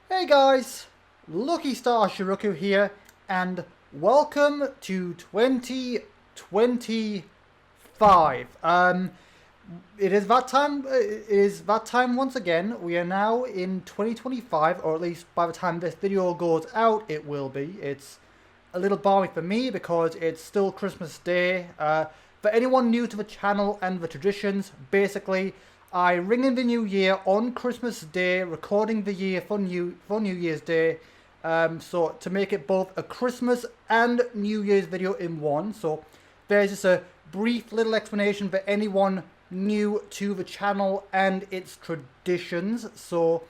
Hey guys, Lucky Star Shi-Roku here, and welcome to 2025. It is that time. It is that time once again. We are now in 2025, or at least by the time this video goes out, it will be. It's a little balmy for me because it's still Christmas Day. For anyone new to the channel and the traditions, basically, I ring in the new year on Christmas Day, recording the year for New Year's Day. So to make it both a Christmas and New Year's video in one. So there's just a brief little explanation for anyone new to the channel and its traditions. So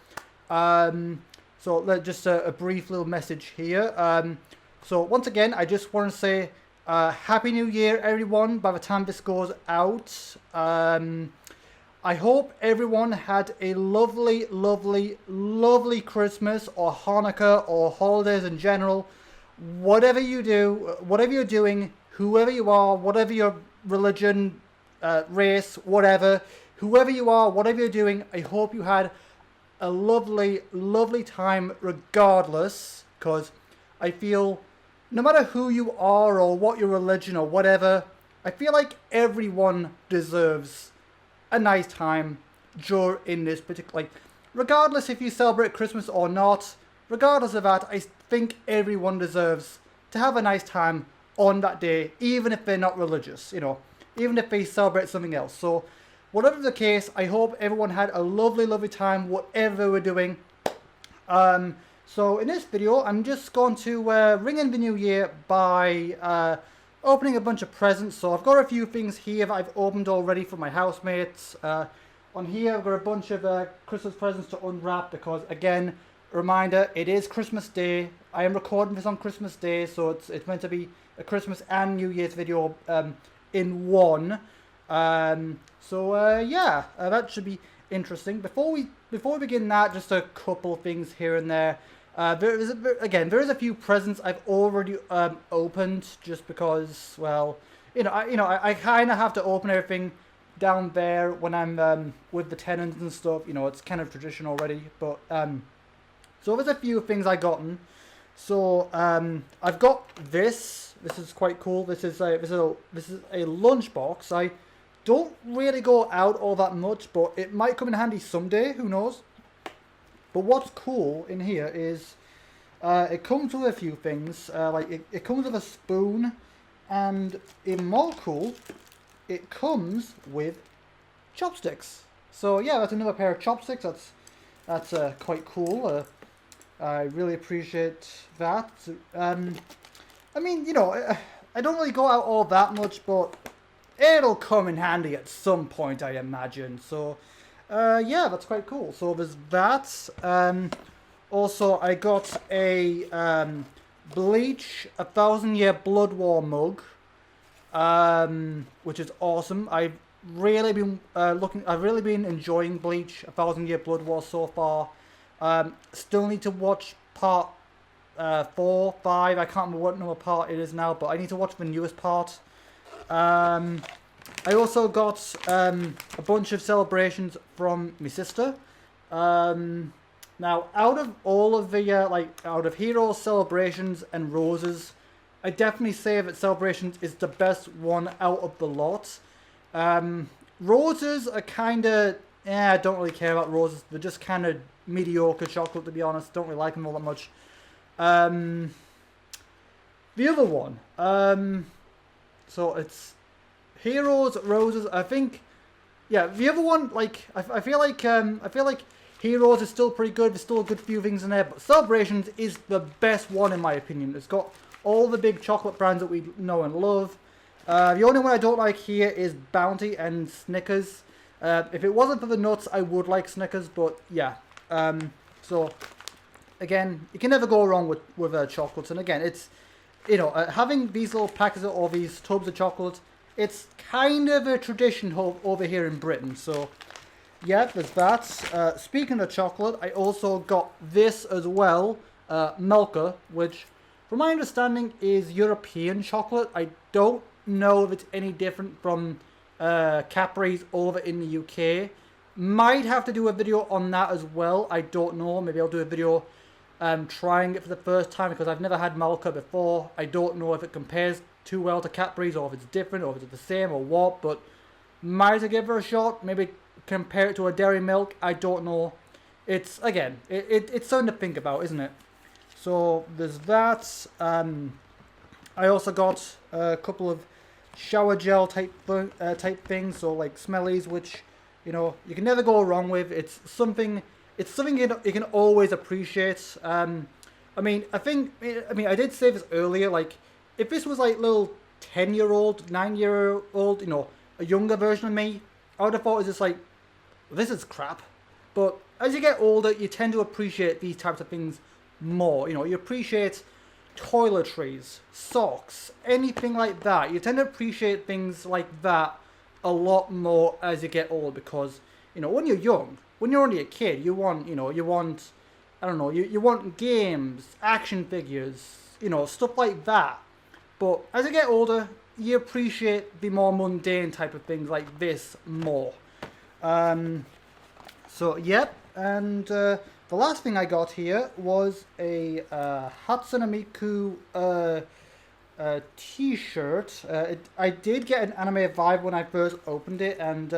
just a brief little message here. So once again, I just want to say Happy New Year, everyone, by the time this goes out. I hope everyone had a lovely, lovely, lovely Christmas or Hanukkah or holidays in general. Whatever you do, whatever you're doing, whoever you are, whatever your religion, race, whatever, whoever you are, whatever you're doing, I hope you had a lovely, lovely time regardless, because I feel no matter who you are or what your religion or whatever, I feel like everyone deserves a nice time during this particular, regardless if you celebrate Christmas or not, regardless of that, I think everyone deserves to have a nice time on that day, even if they're not religious, even if they celebrate something else. So whatever the case, I hope everyone had a lovely, lovely time, whatever they were doing. So in this video, I'm just going to ring in the new year by opening a bunch of presents. So I've got a few things here that I've opened already for my housemates. On here, I've got a bunch of Christmas presents to unwrap because, again, reminder, it is Christmas Day. I am recording this on Christmas Day, so it's meant to be a Christmas and New Year's video in one. Yeah, that should be interesting. Before we begin that, just a couple things here and there. There is a few presents I've already opened just because, well, I kind of have to open everything down there when I'm with the tenants and stuff. It's kind of tradition already. But so there's a few things I've gotten. So I've got this. This is quite cool. This is a lunchbox. I don't really go out all that much, but it might come in handy someday. Who knows? But what's cool in here is it comes with a few things. It comes with a spoon, and even more cool, it comes with chopsticks. So yeah, that's another pair of chopsticks. That's quite cool. I really appreciate that. I mean, I don't really go out all that much, but it'll come in handy at some point, I imagine. So yeah, that's quite cool. So there's that. Also, I got a Bleach 1,000-Year Blood War mug, which is awesome. I've really been enjoying Bleach 1,000-Year Blood War so far. Still need to watch part 4, 5. I can't remember what number part it is now, but I need to watch the newest part. I also got a bunch of celebrations from my sister. Now, out of all of the, out of Heroes, Celebrations, and Roses, I definitely say that Celebrations is the best one out of the lot. Roses are kind of, I don't really care about Roses. They're just kind of mediocre chocolate, to be honest. Don't really like them all that much. The other one, so it's Heroes, Roses, I think, yeah, the other one, I feel like Heroes is still pretty good. There's still a good few things in there, but Celebrations is the best one in my opinion. It's got all the big chocolate brands that we know and love. The only one I don't like here is Bounty and Snickers. If it wasn't for the nuts, I would like Snickers, but yeah. So, again, you can never go wrong with chocolates, and again, it's, having these little packets or these tubs of chocolate, it's kind of a tradition over here in Britain, so yeah, there's that. Speaking of chocolate, I also got this as well, Milka, which, from my understanding, is European chocolate. I don't know if it's any different from Capri's over in the UK. Might have to do a video on that as well. I don't know. Maybe I'll do a video trying it for the first time because I've never had Malka before. I don't know if it compares too well to Cadbury's or if it's different or if it's the same or what, but might as well give her a shot. Maybe compare it to a Dairy Milk. I don't know. It's, again, it's something to think about, isn't it? So there's that. I also got a couple of shower gel type things, so like smellies, which, you know, you can never go wrong with. It's something you can always appreciate. I mean, I did say this earlier, like, if this was like little 10-year-old, 9-year-old, you know, a younger version of me, I would have thought it was just like, this is crap. But as you get older, you tend to appreciate these types of things more. You know, you appreciate toiletries, socks, anything like that. You tend to appreciate things like that a lot more as you get older because, you know, when you're young, when you're only a kid, you want, I don't know, you want games, action figures, you know, stuff like that. But as you get older, you appreciate the more mundane type of things like this more. So, yep, and the last thing I got here was a Hatsune Miku t-shirt. I did get an anime vibe when I first opened it, and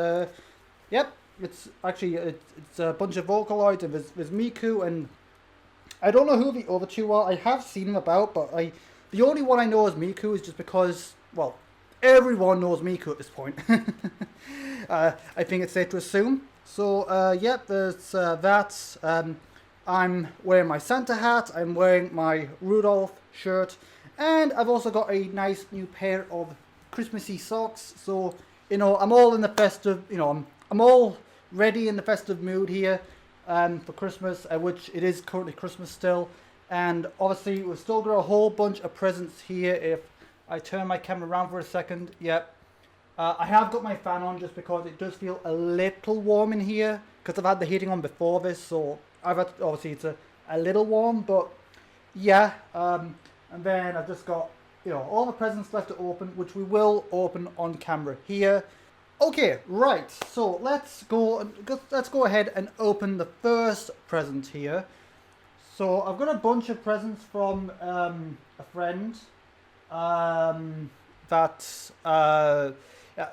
yep, it's a bunch of Vocaloids, and there's Miku, and I don't know who the other two are. I have seen them about, but the only one I know is Miku is just because, well, everyone knows Miku at this point. I think it's safe to assume. So, yep, there's that. I'm wearing my Santa hat, I'm wearing my Rudolph shirt, and I've also got a nice new pair of Christmassy socks. So, you know, I'm all in the festive, you know, I'm all ready in the festive mood here for Christmas, which it is currently Christmas still. And obviously, we've still got a whole bunch of presents here. If I turn my camera around for a second, yep. I have got my fan on just because it does feel a little warm in here because I've had the heating on before this, so obviously it's a little warm, but yeah. And then I've just got, you know, all the presents left to open, which we will open on camera here. Okay, right. So let's go ahead and open the first present here. So I've got a bunch of presents from a friend.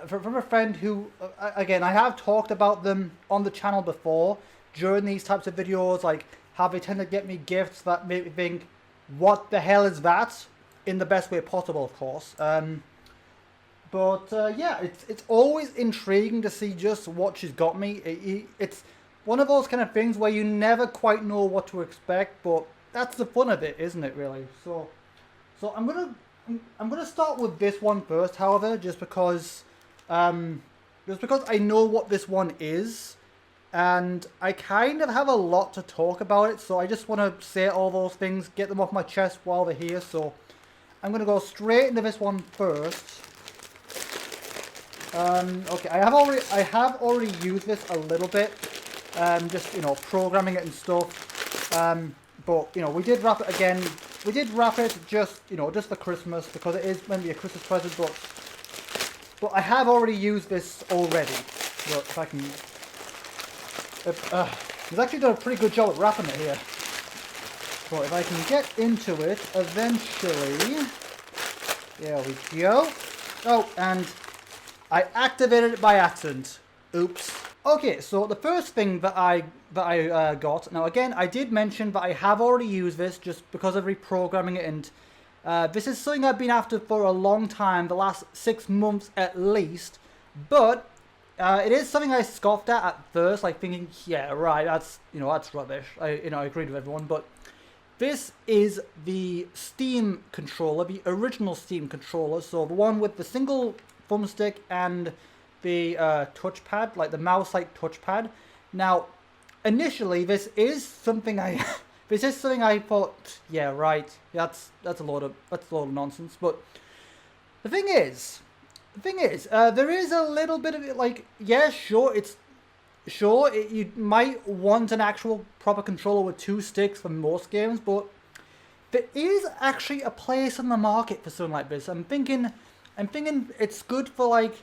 From a friend who, again, I have talked about them on the channel before during these types of videos, like how they tend to get me gifts that make me think, what the hell is that? In the best way possible, of course. Yeah, it's always intriguing to see just what she's got me. It's one of those kind of things where you never quite know what to expect, but that's the fun of it, isn't it, really? So I'm gonna start with this one first, however, just because I know what this one is, and I kind of have a lot to talk about it, so I just want to say all those things, get them off my chest while they're here. So I'm going to go straight into this one first. Okay, I have already used this a little bit, just, you know, programming it and stuff, but, you know, we did wrap it again. We did wrap it just, you know, just for Christmas, because it is meant to be a Christmas present, but I have already used this already. Look, if I can... he's actually done a pretty good job at wrapping it here. But if I can get into it eventually... There we go. Oh, and I activated it by accident. Oops. Okay, so the first thing that I got... Now, again, I did mention that I have already used this just because of reprogramming it, and... this is something I've been after for a long time, the last 6 months at least, but it is something I scoffed at first, like thinking, yeah, right, that's rubbish. I agreed with everyone, but this is the Steam controller, the original Steam controller, so the one with the single thumbstick and the touchpad, like the mouse-like touchpad. Now, initially, this is something I thought, yeah, right, that's a load of nonsense. But the thing is, there is a little bit of it. Like, yeah, you might want an actual proper controller with 2 sticks for most games, but there is actually a place in the market for something like this. I'm thinking it's good for like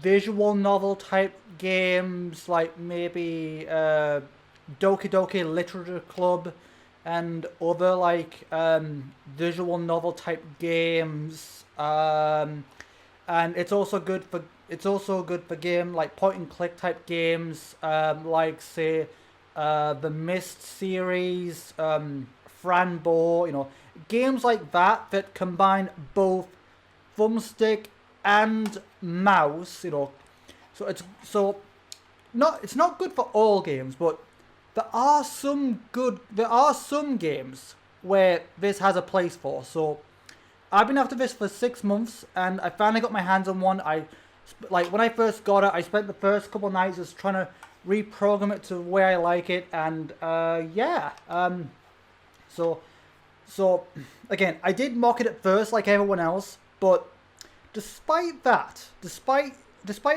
visual novel type games, like maybe Doki Doki Literature Club, and other like visual novel type games. And it's also good for game like point and click type games, like say the Myst series, Franbo, games like that combine both thumbstick and mouse, So it's not good for all games, but there are some games where this has a place for. So I've been after this for 6 months, and I finally got my hands on one. When I first got it, I spent the first couple of nights just trying to reprogram it to where I like it, and yeah. So again, I did mock it at first, like everyone else, but despite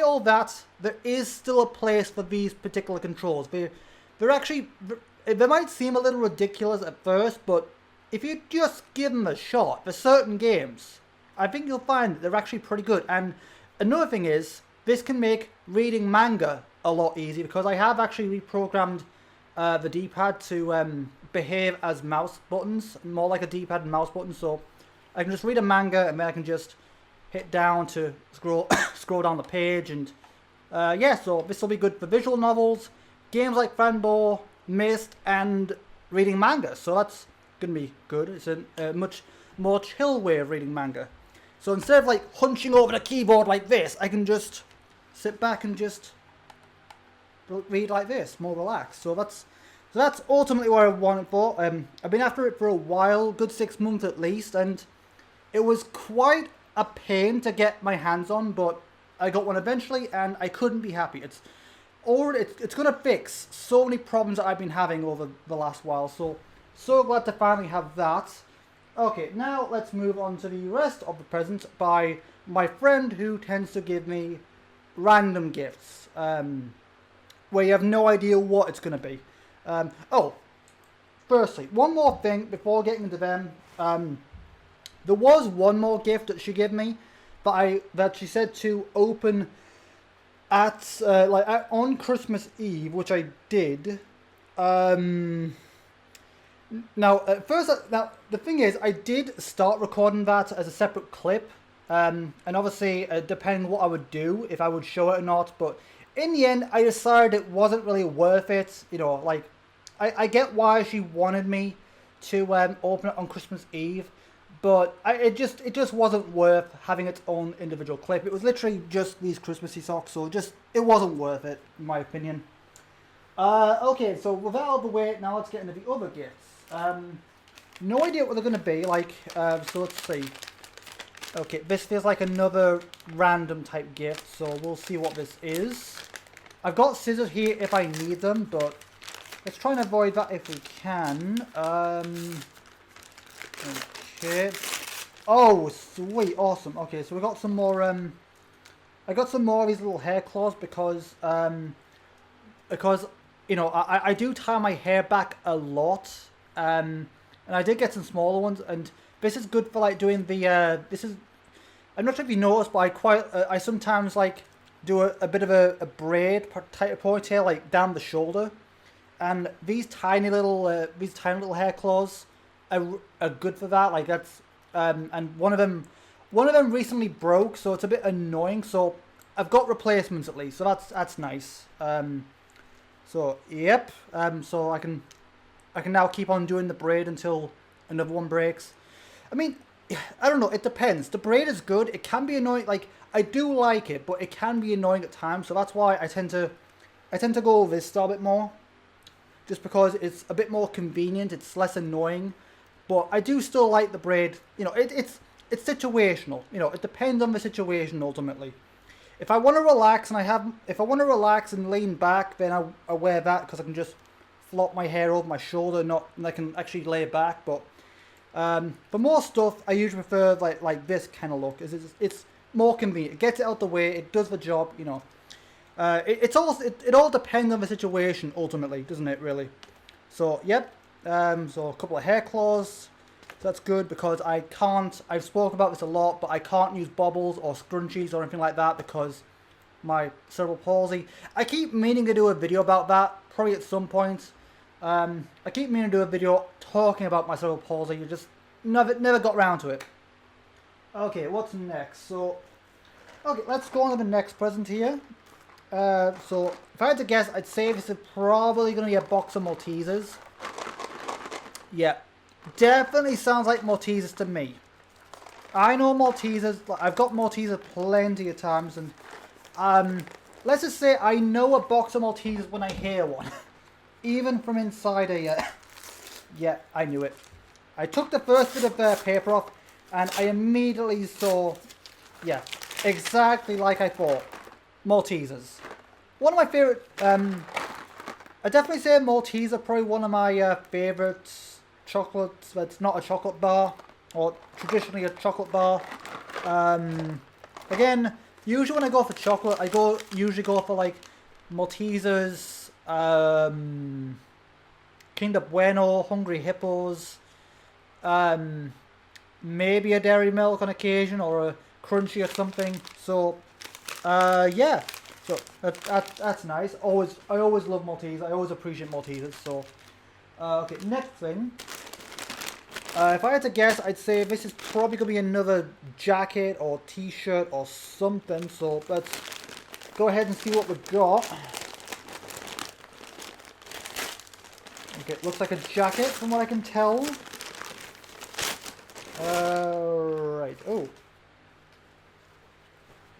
all that, there is still a place for these particular controls. They might seem a little ridiculous at first, but if you just give them a shot for certain games, I think you'll find that they're actually pretty good. And another thing is, this can make reading manga a lot easier, because I have actually reprogrammed the D-pad to behave as mouse buttons, more like a D-pad and mouse button. So I can just read a manga, and then I can just hit down to scroll down the page. And yeah, so this will be good for visual novels, games like Fanbo, Myst, and reading manga. So that's going to be good. It's a much more chill way of reading manga. So instead of like hunching over the keyboard like this, I can just sit back and just read like this, more relaxed. So that's ultimately what I want it for. I've been after it for a while, good 6 months at least, and it was quite a pain to get my hands on, but I got one eventually, and I couldn't be happy. It's going to fix so many problems that I've been having over the last while. So glad to finally have that. Okay, now let's move on to the rest of the presents by my friend, who tends to give me random gifts, where you have no idea what it's going to be. Firstly, one more thing before getting into them. There was one more gift that she gave me that she said to open on Christmas Eve, which I did. Now, the thing is, I did start recording that as a separate clip, and obviously, depending what I would do, if I would show it or not, but in the end, I decided it wasn't really worth it. I get why she wanted me to open it on Christmas Eve, but it just wasn't worth having its own individual clip. It was literally just these Christmassy socks, so it wasn't worth it, in my opinion. Okay, so with that out of the way, now let's get into the other gifts. No idea what they're going to be, so let's see. Okay, this feels like another random type gift, so we'll see what this is. I've got scissors here if I need them, but let's try and avoid that if we can. Okay. Oh, sweet, awesome. Okay, so we got some more, I got some more of these little hair claws because I do tie my hair back a lot, and I did get some smaller ones, and this is good for like doing the I'm not sure if you noticed, but I sometimes like do a bit of a braid type of ponytail like down the shoulder, and these tiny little hair claws are good for that. Like that's and one of them recently broke, so it's a bit annoying. So I've got replacements at least, so that's nice. So yep. So I can now keep on doing the braid until another one breaks. I mean, I don't know. It depends. The braid is good. It can be annoying. Like I do like it, but it can be annoying at times. So that's why I tend to go with this style a bit more, just because it's a bit more convenient. It's less annoying, but I do still like the braid. It's situational. It depends on the situation ultimately. If I want to relax and lean back, then I wear that because I can just flop my hair over my shoulder, and I can actually lay it back. But for more stuff, I usually prefer like this kind of look. It's more convenient. It gets it out the way. It does the job. It all depends on the situation ultimately, doesn't it? Really. So yep. So a couple of hair claws. So that's good because I've spoken about this a lot, but I can't use bobbles or scrunchies or anything like that because my cerebral palsy. I keep meaning to do a video about that, probably at some point. I keep meaning to do a video talking about my cerebral palsy. You just never got round to it. Okay, what's next? So, okay, let's go on to the next present here. So, if I had to guess, I'd say this is probably going to be a box of Maltesers. Yeah, definitely sounds like Maltesers to me. I know Maltesers, I've got Maltesers plenty of times, and let's just say I know a box of Maltesers when I hear one. Even from inside a, yeah, I knew it. I took the first bit of paper off, and I immediately saw, yeah, exactly like I thought. Maltesers. One of my favourite, I'd definitely say Maltesers, probably one of my favourite chocolates that's not a chocolate bar, or traditionally a chocolate bar. Again, usually when I go for chocolate, I usually go for like Maltesers, Kinder Bueno, Hungry Hippos, maybe a Dairy Milk on occasion, or a Crunchy or something. So, yeah. So that's nice. I always love Maltesers. I always appreciate Maltesers. So, okay, next thing. If I had to guess, I'd say this is probably gonna be another jacket or T-shirt or something. So let's go ahead and see what we've got. Okay, it looks like a jacket from what I can tell. Right. Oh.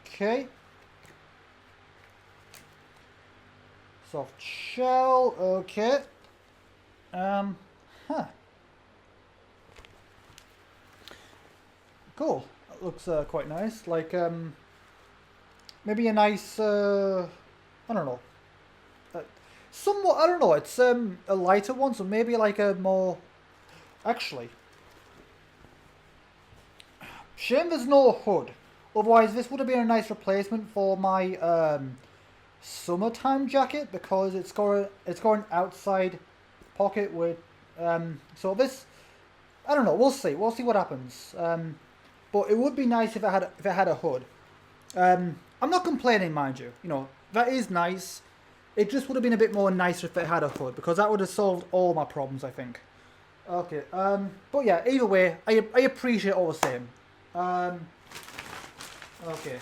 Okay. Soft shell. Okay. Huh. Cool. That looks quite nice. Like maybe a nice. I don't know. Somewhat. I don't know. It's a lighter one, so maybe like a more. Actually. Shame there's no hood. Otherwise, this would have been a nice replacement for my summertime jacket, because it's got an outside pocket with. So this, I don't know. We'll see. We'll see what happens. But it would be nice if it had a hood. I'm not complaining, mind you. You know, that is nice. It just would have been a bit more nicer if it had a hood, because that would have solved all my problems, I think. Okay. But yeah, either way, I appreciate it all the same. Okay,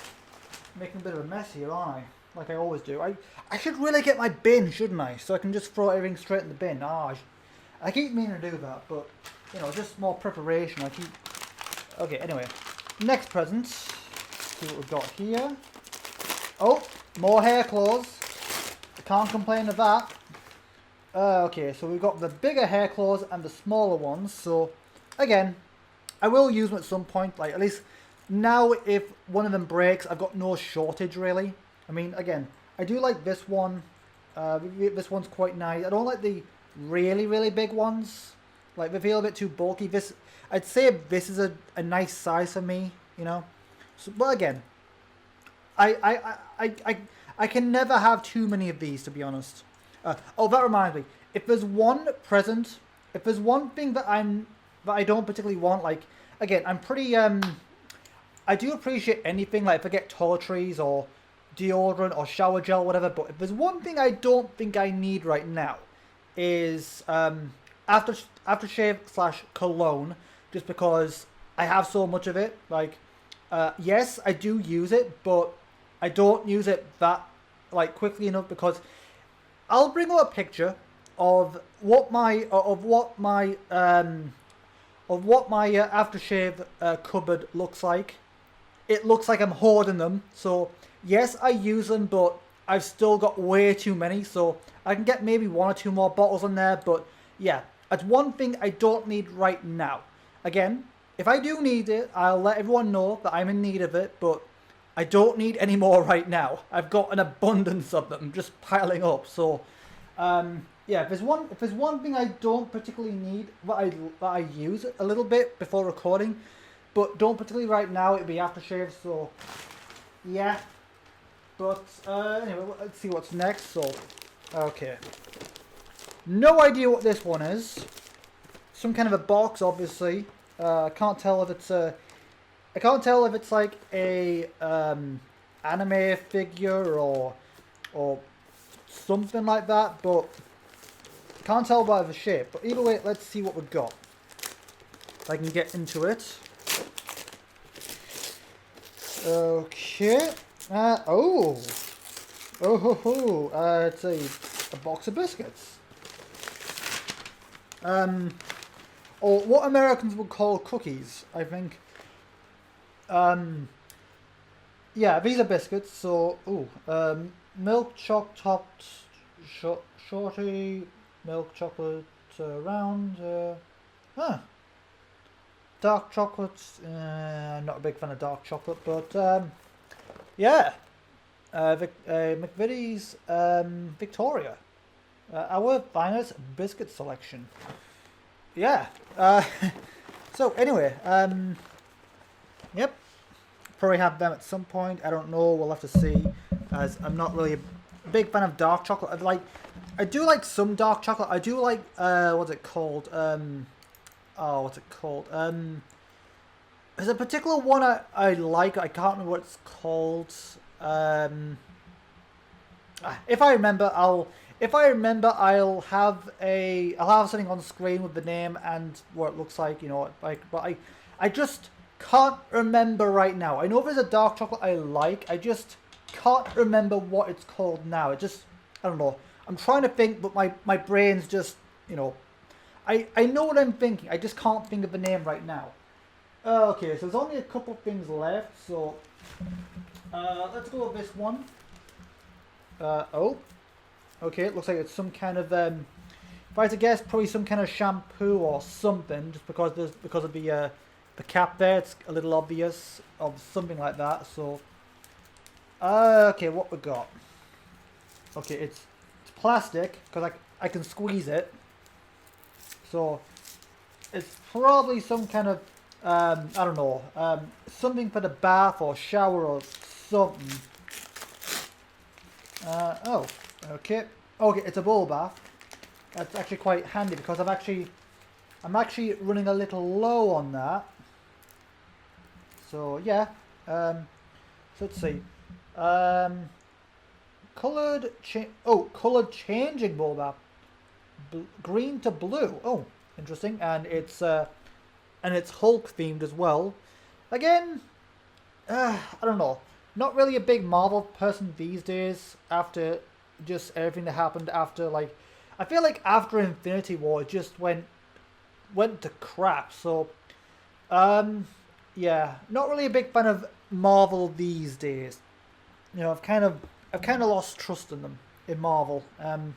making a bit of a mess here, aren't I? Like I always do. I should really get my bin, shouldn't I? So I can just throw everything straight in the bin. I keep meaning to do that, but you know, just more preparation. Okay, anyway, next present. See what we've got here. Oh, more hair claws. I can't complain of that. Okay, so we've got the bigger hair claws and the smaller ones. So again, I will use them at some point, like at least now if one of them breaks, I've got no shortage really. I mean, again, I do like this one. This one's quite nice. I don't like the really, really big ones. Like, they feel a bit too bulky. I'd say this is a nice size for me, you know. So, but again, I can never have too many of these, to be honest. Oh, that reminds me. If there's one present, if there's one thing that I don't particularly want, like, again, I'm pretty, I do appreciate anything, like if I get toiletries or deodorant or shower gel, whatever, but if there's one thing I don't think I need right now is, aftershave / cologne, just because I have so much of it. Like, yes, I do use it, but I don't use it that, like, quickly enough, because I'll bring up a picture of what my aftershave cupboard looks like. It looks like I'm hoarding them. So yes, I use them, but I've still got way too many. So I can get maybe 1 or 2 more bottles in there. But yeah, that's one thing I don't need right now. Again, if I do need it, I'll let everyone know that I'm in need of it. But I don't need any more right now. I've got an abundance of them just piling up. So yeah, if there's one thing I don't particularly need, that I use a little bit before recording, but don't particularly right now, it'd be aftershave. So yeah, but anyway, let's see what's next. So okay, no idea what this one is. Some kind of a box, obviously. I can't tell if it's like a anime figure or something like that, but Can't tell by the shape, but either way, let's see what we've got. If I can get into it. Okay. Oh. Oh ho ho. It's a box of biscuits. Or what Americans would call cookies, I think. Yeah, these are biscuits. So, milk choc topped, shorty, milk chocolate round. Dark chocolate. Not a big fan of dark chocolate, but yeah. McVitie's Victoria. Our finest biscuit selection. Yeah. So anyway, yep. Probably have them at some point. I don't know. We'll have to see. As I'm not really a big fan of dark chocolate. I do like some dark chocolate. I do like what's it called? What's it called? There's a particular one I like. I can't remember what it's called. If I remember, I'll have something on the screen with the name and what it looks like, you know, like, but I just can't remember right now. I know there's a dark chocolate I like, I just can't remember what it's called now. I don't know. I'm trying to think, but my brain's just, you know, I know what I'm thinking, I just can't think of the name right now. Okay, so there's only a couple things left, so let's go with this one. Okay, it looks like it's some kind of if I had to guess, probably some kind of shampoo or something, just because of the cap there. It's a little obvious of something like that. So okay, what we got? Okay, it's plastic because I can squeeze it. So it's probably some kind of I don't know, something for the bath or shower or something. Okay, it's a bowl bath. That's actually quite handy because I'm actually running a little low on that. So yeah, so let's see. Coloured changing bowl bath. Green to blue. Oh, interesting. And it's Hulk themed as well. Again, I don't know. Not really a big Marvel person these days after just everything that happened after, like, I feel like after Infinity War it just went to crap. So yeah, not really a big fan of Marvel these days. You know, I've kind of lost trust in them, in Marvel. In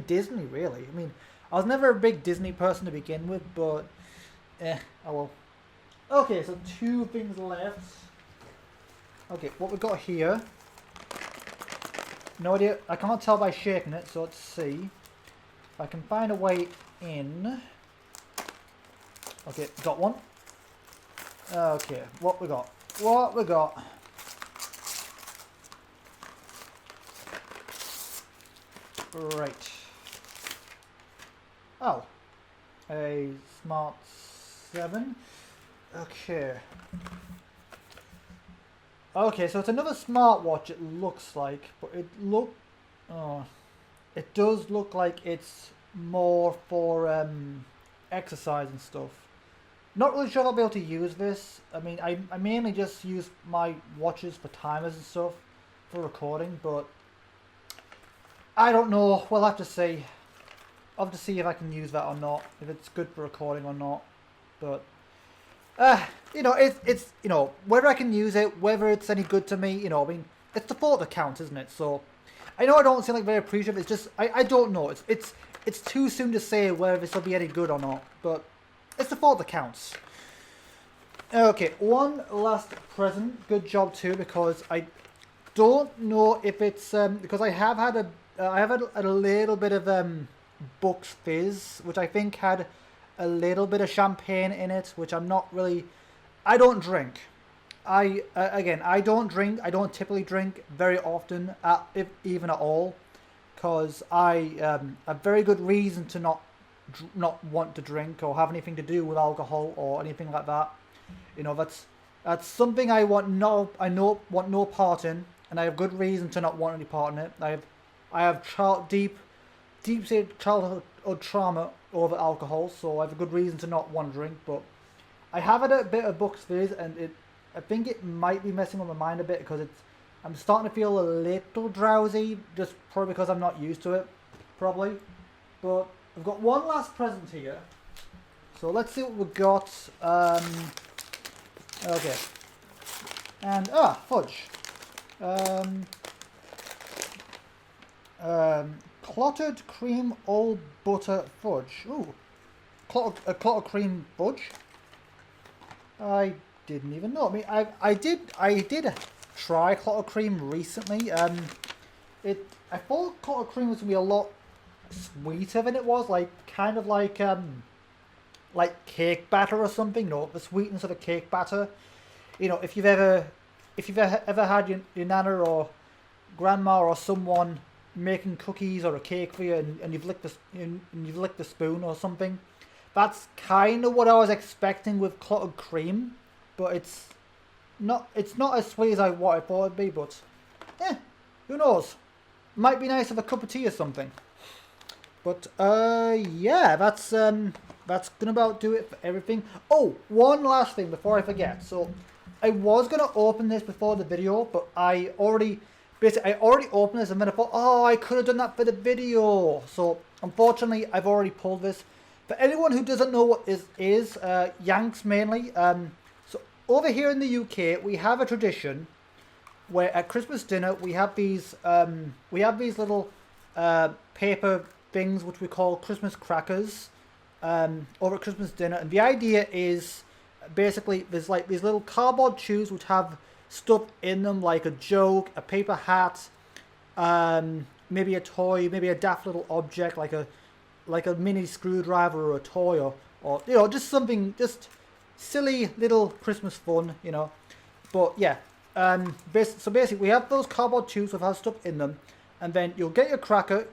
Disney really. I mean, I was never a big Disney person to begin with, but oh well. Okay, so 2 things left. Okay, what we got here. No idea. I can't tell by shaking it, so let's see if I can find a way in. Okay, got one. Okay, what we got? Right. Oh, a Smart 7. Okay. Okay, so it's another smartwatch, it looks like, but it does look like it's more for exercise and stuff. Not really sure I'll be able to use this. I mean, I mainly just use my watches for timers and stuff for recording, but I don't know. We'll have to see. I'll have to see if I can use that or not, if it's good for recording or not. But you know, it's you know, whether I can use it, whether it's any good to me, you know, I mean, it's the thought that counts, isn't it? So I know I don't seem like very appreciative. It's just I don't know. It's too soon to say whether this will be any good or not. But it's the thought that counts. Okay, one last present. Good job too, because I don't know if it's because I have had a little bit of Bucks Fizz, which I think had a little bit of champagne in it, which I'm not really. I don't drink. Again, I don't drink. I don't typically drink very often, if even at all, because I a very good reason to not want to drink or have anything to do with alcohol or anything like that. You know, that's something I want no part in, and I have good reason to not want any part in it. I have deep deep-seated childhood trauma over alcohol, so I have a good reason to not want to drink. But I have had a bit of Bucks Fizz, and I think it might be messing with my mind a bit because I'm starting to feel a little drowsy, just probably because I'm not used to it, probably. But I've got one last present here, so let's see what we've got. Okay, and fudge. Clotted cream all butter fudge. Ooh, clotted cream fudge. I didn't even know. I mean, I did try clotted cream recently. I thought clotted cream was gonna be a lot sweeter than it was. Like kind of like cake batter or something. No, the sweetness of a cake batter. You know, if you've ever had your nana or grandma or someone making cookies or a cake for you, and you've licked the spoon or something. That's kind of what I was expecting with clotted cream, but it's not as sweet as what I thought it'd be. But who knows? Might be nice with a cup of tea or something. But yeah, that's gonna about do it for everything. Oh, one last thing before I forget. So I was gonna open this before the video, but I already opened this, and then I thought, oh, I could have done that for the video. So unfortunately, I've already pulled this. For anyone who doesn't know what this is, Yanks mainly. So over here in the UK, we have a tradition where at Christmas dinner we have these little paper things which we call Christmas crackers over at Christmas dinner, and the idea is basically there's like these little cardboard tubes which have stuff in them like a joke, a paper hat, maybe a toy, maybe a daft little object like a mini screwdriver or a toy or you know, just something, just silly little Christmas fun, you know. But yeah, so basically we have those cardboard tubes with our stuff in them, and then you'll get your cracker.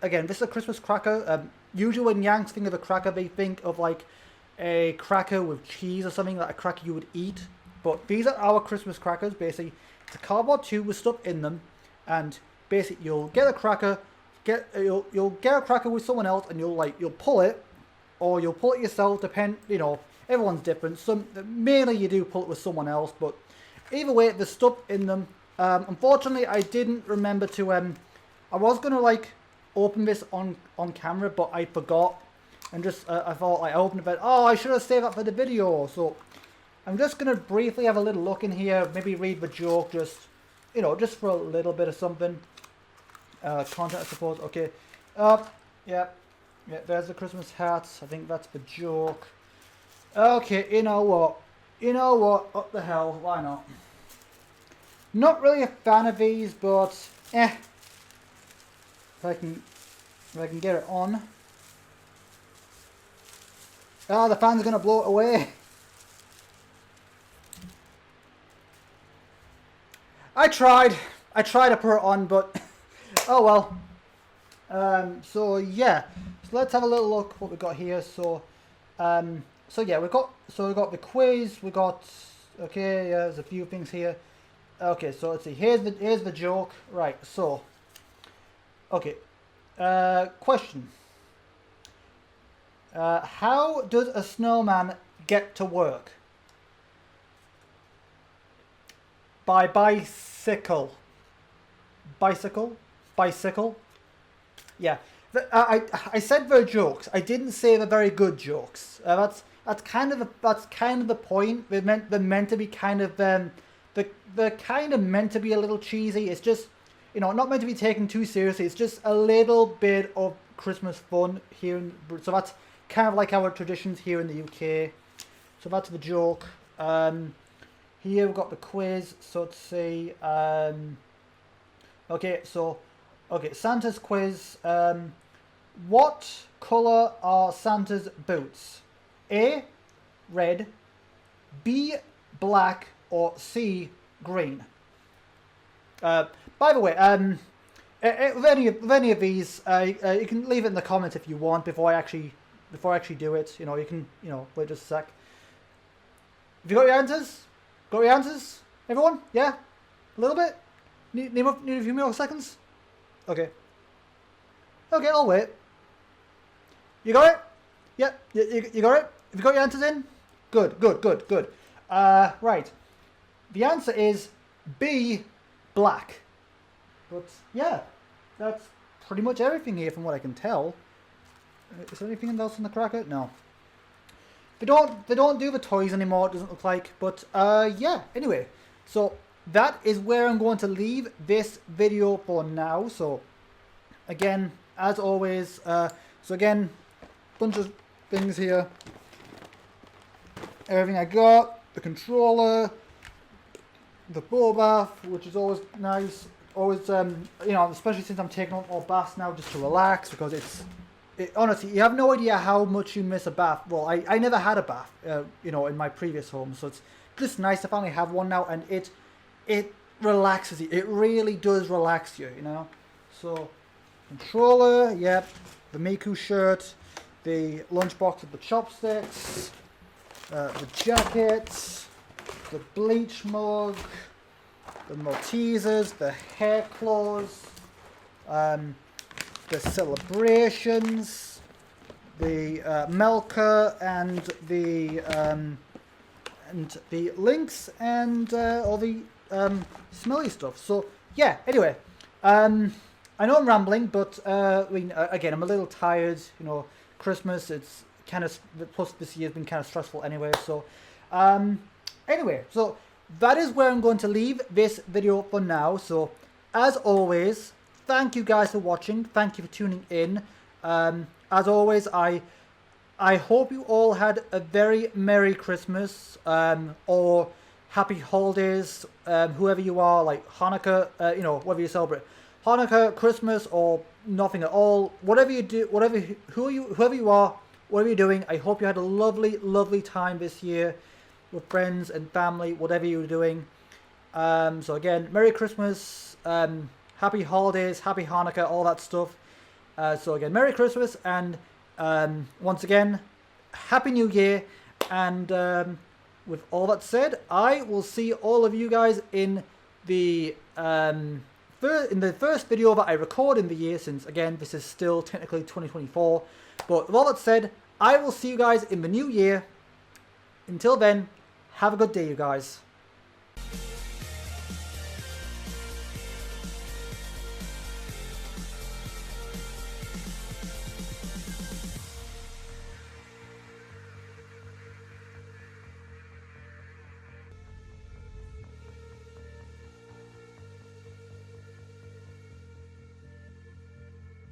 Again, this is a Christmas cracker. Usually when Yanks think of a cracker, they think of like a cracker with cheese or something, like a cracker you would eat. But these are our Christmas crackers. Basically, it's a cardboard tube with stuff in them, and basically you'll get a cracker, you'll get a cracker with someone else, and you'll pull it, or you'll pull it yourself. You know, everyone's different. Mainly you do pull it with someone else, but either way, there's stuff in them. Unfortunately, I didn't remember to I was gonna like open this on camera, but I forgot, and just I thought I opened it. Oh, I should have saved that for the video. So I'm just gonna briefly have a little look in here, maybe read the joke, just you know, just for a little bit of something. Content, I suppose. Okay. Yeah. There's the Christmas hats. I think that's the joke. Okay. You know what? What the hell? Why not? Not really a fan of these, but if I can get it on. Ah, the fan's gonna blow it away. I tried to put it on, but oh well. So yeah, so let's have a little look what we got here. So yeah, we got the quiz. We got okay. Yeah, there's a few things here. Okay, so let's see. Here's the joke. Right. So okay. Question. How does a snowman get to work? By bicycle. Bicycle. Yeah. I said they're jokes. I didn't say they're very good jokes. That's kind of the point. They're meant to be kind of they're kind of meant to be a little cheesy. It's just, you know, not meant to be taken too seriously. It's just a little bit of Christmas fun here. So that's kind of like our traditions here in the UK. So that's the joke. Here we've got the quiz. So let's see. Okay, Santa's quiz. What colour are Santa's boots? A, red. B, black. Or C, green. By the way, with any of these, you can leave it in the comments if you want before I actually do it. You know, you can, you know, wait just a sec. Have you got your answers? Got your answers, everyone? Yeah, a little bit. Need a few more seconds. Okay. Okay, I'll wait. You got it? Yep, you got it? Have you got your answers in? Good, good, good, good. Right. The answer is B, black. But yeah, that's pretty much everything here from what I can tell. Is there anything else in the cracker? No. They don't do the toys anymore, it doesn't look like. But yeah, anyway. So that is where I'm going to leave this video for now. So again, as always, bunch of things here. Everything I got, the controller, the ball bath, which is always nice. Always, you know, especially since I'm taking on more baths now just to relax, because honestly, you have no idea how much you miss a bath. Well, I never had a bath, you know, in my previous home, so it's just nice to finally have one now, and it relaxes you. It really does relax you, you know. So, controller, yep, the Miku shirt, the lunchbox with the chopsticks, the jacket, the bleach mug, the Maltesers, the hair claws, the celebrations, the Melka, and the links, and all the smelly stuff. So yeah. Anyway, I know I'm rambling, but I mean, again, I'm a little tired. You know, Christmas. It's kind of, plus this year's been kind of stressful anyway. So anyway, so that is where I'm going to leave this video for now. So as always, thank you guys for watching. Thank you for tuning in. As always, I hope you all had a very Merry Christmas, or Happy Holidays, whoever you are, like Hanukkah, you know, whether you celebrate Hanukkah, Christmas, or nothing at all. Whatever you do, whoever you are, whatever you're doing, I hope you had a lovely, lovely time this year with friends and family, whatever you were doing. So again, Merry Christmas, Happy Holidays, Happy Hanukkah, all that stuff. So again, Merry Christmas, and once again, Happy New Year. And with all that said, I will see all of you guys in the first video that I record in the year, since again, this is still technically 2024. But with all that said, I will see you guys in the new year. Until then, have a good day, you guys.